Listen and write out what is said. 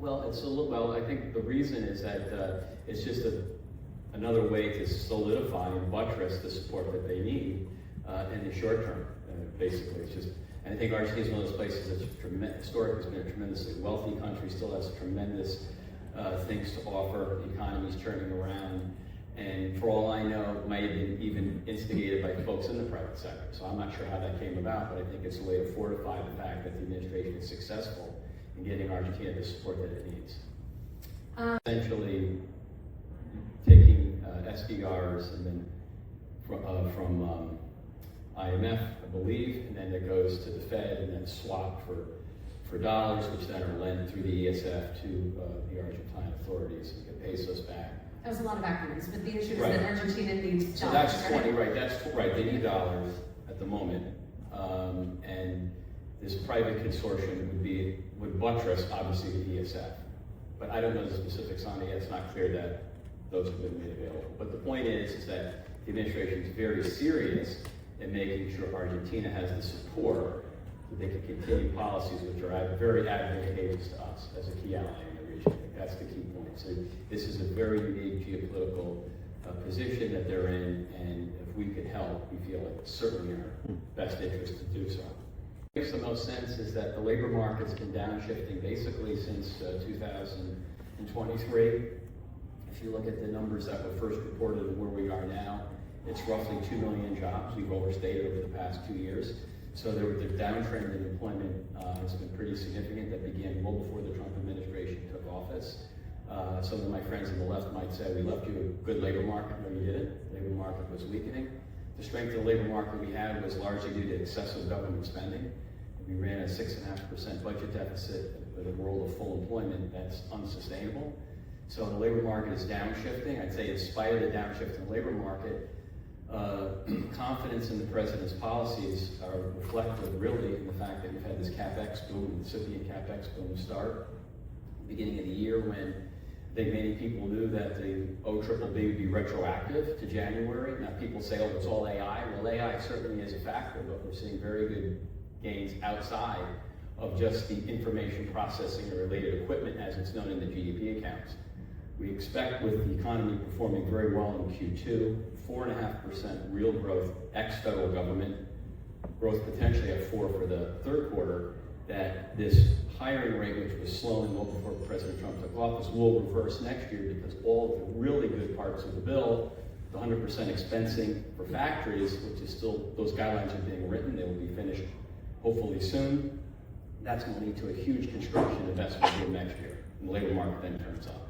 Well, it's a little, well, I think the reason is that it's just another way to solidify and buttress the support that they need in the short term. Basically, it's just, and I think Argentina is one of those places that's historically has been a tremendously wealthy country, still has tremendous things to offer. The economy's turning around, and for all I know, might have been even instigated by folks in the private sector. So I'm not sure how that came about, but I think it's a way to fortify the fact that the administration is successful in getting Argentina the support that it needs. Essentially, taking SDRs and then from IMF, I believe, and then it goes to the Fed and then swapped for dollars, which then are lent through the ESF to the Argentine authorities and get pesos back. That was a lot of acronyms, but the issue is Right. that Argentina needs dollars. So that's 20, right? That's right. They need dollars at the moment, and this private consortium would buttress obviously the ESF, but I don't know the specifics on it yet. It's not clear that those have been made available. But the point is that the administration is very serious in making sure Argentina has the support so they can continue policies which are very advantageous to us as a key ally in the region. I think that's the key point. So this is a very unique geopolitical position that they're in, and if we can help, we feel it's certainly in our best interest to do so. What makes the most sense is that the labor market's been downshifting basically since 2023. If you look at the numbers that were first reported and where we are now, it's roughly 2 million jobs. We've overstated over the past 2 years. So the downtrend in employment has been pretty significant. That began well before the Trump administration took office. Some of my friends on the left might say, we left you a good labor market. No, you didn't. The labor market was weakening. The strength of the labor market we had was largely due to excessive government spending. We ran a 6.5% budget deficit with a world of full employment. That's unsustainable. So the labor market is downshifting. I'd say in spite of the downshift in the labor market, confidence in the president's policies are reflected really in the fact that you've had this CapEx boom, incipient CapEx boom start beginning of the year when I think many people knew that the OBBB would be retroactive to January. Now people say, oh, it's all AI. Well, AI certainly is a factor, but we're seeing very good gains outside of just the information processing and related equipment as it's known in the GDP accounts. We expect with the economy performing very well in Q2, 4.5% real growth ex-federal government, growth potentially at 4 for the third quarter, that this hiring rate, which was slowing well before President Trump took office, will reverse next year because all of the really good parts of the bill, the 100% expensing for factories, which is still, those guidelines are being written, they will be finished hopefully soon. That's going to lead to a huge construction investment boom next year, and the labor market then turns up.